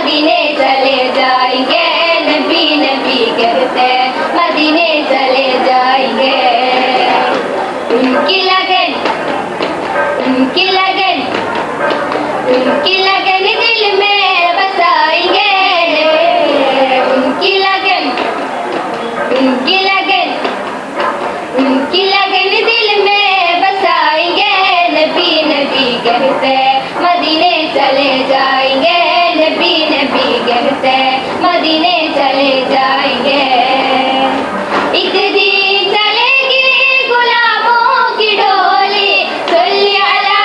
मदीने चले जाएंगे, नबी नबी कहते मदीने चले जाएंगे। उनकी लगन उनकी लगन उनकी लगन दिल में बसाएंगे, उनकी लगन उनकी लगन उनकी लगन दिल में बसाएंगे, नबी नबी कहते मदीने चले जाएंगे, नबी नबी कहते मदीने चले जाएंगे। एक दिन चलेगी गुलामों की डोली, सल्ली अला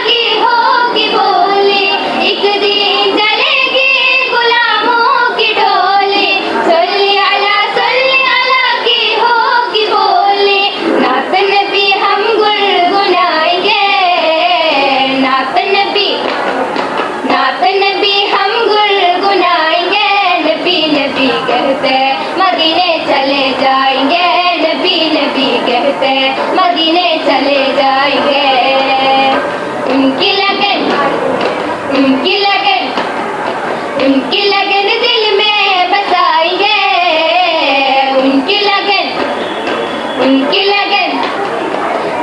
की होगी बोली। एक दिन चलेगी गुलामों की डोली, सल्ली अला की होगी बोली। नात नबी हम गुनगुनाएंगे, नात नबी हम गुनगुनाएंगे, नबी नबी कहते मदीने चले जाएंगे, नबी नबी कहते मदीने चले जाएंगे। उनकी लगन उनकी लगन उनकी लगन दिल में बसाएंगे, उनकी लगन उनकी लगन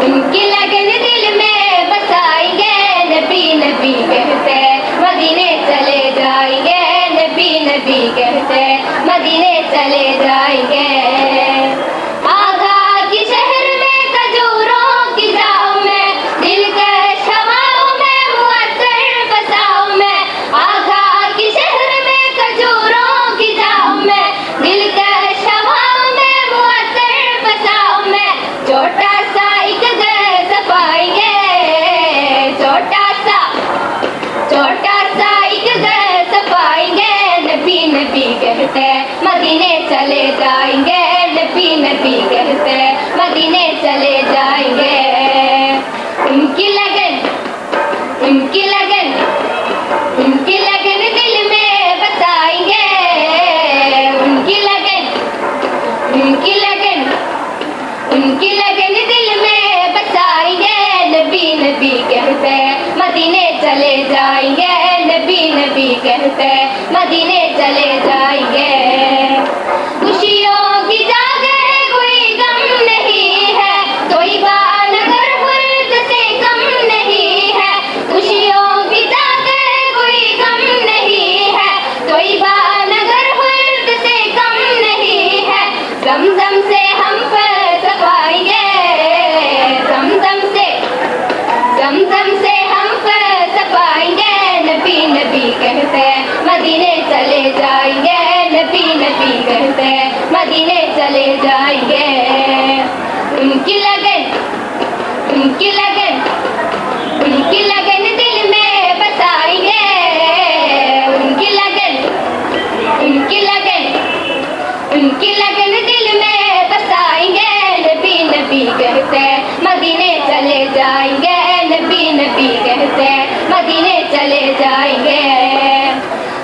उनकी लगन दिल में बसाएंगे, नबी नबी कहते मदीने चले जाएंगे, नबी नबी कहते मदीने चले जाएंगे। आगा की शहर में खजूरों की छाँव में, दिलकश हवाओं में मुअत्तर बसाओं में। आगा की शहर में खजूरों की छाँव में, दिलकश हवाओं में मुअत्तर बसाओं में। छोटा सा एक घर सफाएंगे, छोटा सा एक घर सफाएंगे, नबी नबी कहते मदीने चले जाएंगे, नबी नबी कहते मदीने चले जाएंगे। उनकी लगन उनकी लगन उनकी लगन दिल में बसाएंगे, उनकी लगन उनकी लगन उनकी लगन दिल में बसाएंगे, नबी नबी कहते मदीने चले जाएंगे, नबी नबी कहते मदीने चले जाएंगे। खुशियों की जागर कोई गम नहीं है, तोइबा नगर फुर्त से कम नहीं है। खुशियों की जागर कोई गम नहीं है, तोइबा नगर फुर्त से कम नहीं है। ज़मज़म से हम फलसफाएंगे, ज़मज़म से हम फलसफाएंगे, नबी नबी कहते मदीने चले जाएंगे, नबी नबी कहते मदीने चले जाएंगे। उनकी लगन उनकी लगन उनकी लगन दिल में बसाएंगे, उनकी लगन उनकी लगन उनकी लगन दिल में बसाएंगे, नबी नबी कहते मदीने चले जाएंगे, नबी नबी कहते मदीने चले जाएंगे।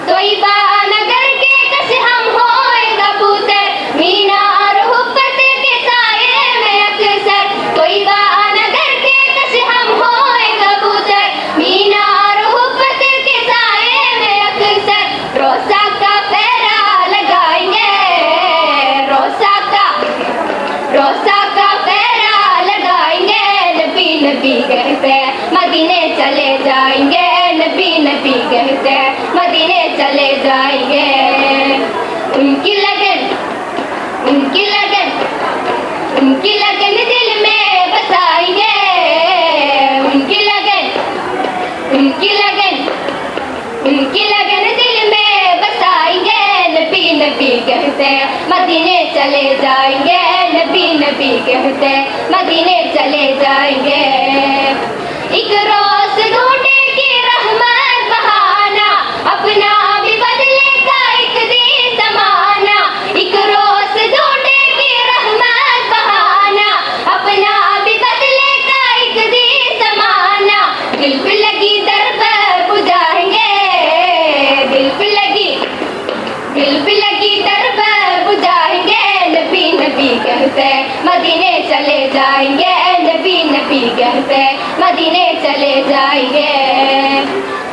तोइबा नगर के कश हम होए कबूतर, मीनार हुब्बत के साए में अक्सर। तोइबा नगर के कश हम होए कबूतर, मीनार हुब्बत के साए में अक्सर। रोज़ा का पहरा लगाएंगे, रोज़ा का पहरा लगाएंगे, नबी नबी कहते मदीने चले जाएंगे, नबी नबी कहते मदीने चले जाएंगे। उनकी लगन उनकी लगन उनकी लगन दिल में बसाएंगे, उनकी लगन उनकी लगन उनकी लगन दिल में बसाएंगे, नबी नबी कहते मदीने चले जाएंगे, नबी नबी कहते मदीने चले जाएंगे। एक रोज़ ढूंढेगी रहमत बहाना, अपना भी बदलेगा एक दिन ज़माना। एक रोज़ ढूंढेगी रहमत बहाना, अपना भी बदलेगा एक दिन ज़माना। दिल पे लगी दर पर बुझाएंगे, दिल पे लगी दर पर बुझाएंगे, नबी नबी कहते मदीने चले जाएंगे, नबी नबी कहते मदीने चले जाएंगे।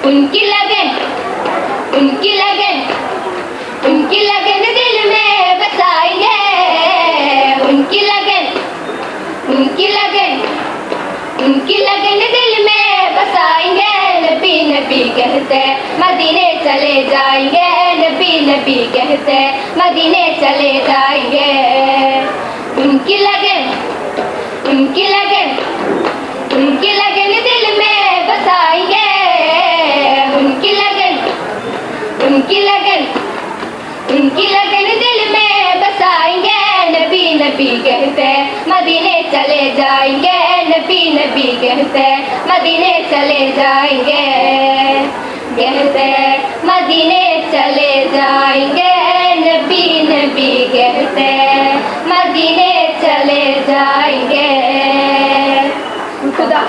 उनकी लगन उनकी लगन दिल में बसाएंगे, उनकी लगन दिल में बसाएंगे। नबी नबी कहते मदीने चले जाएंगे, नबी नबी कहते मदीने चले जाएंगे। उनकी लगन दिल में बसाएंगे, उनकी लगन दिल में बसाएंगे। नबी नबी कहते मदीने चले जाएंगे, नबी नबी कहते मदीने चले जाएंगे, कहते मदीने चले जाएंगे। नबी नबी कहते मदीने चले जाएंगे। खुदा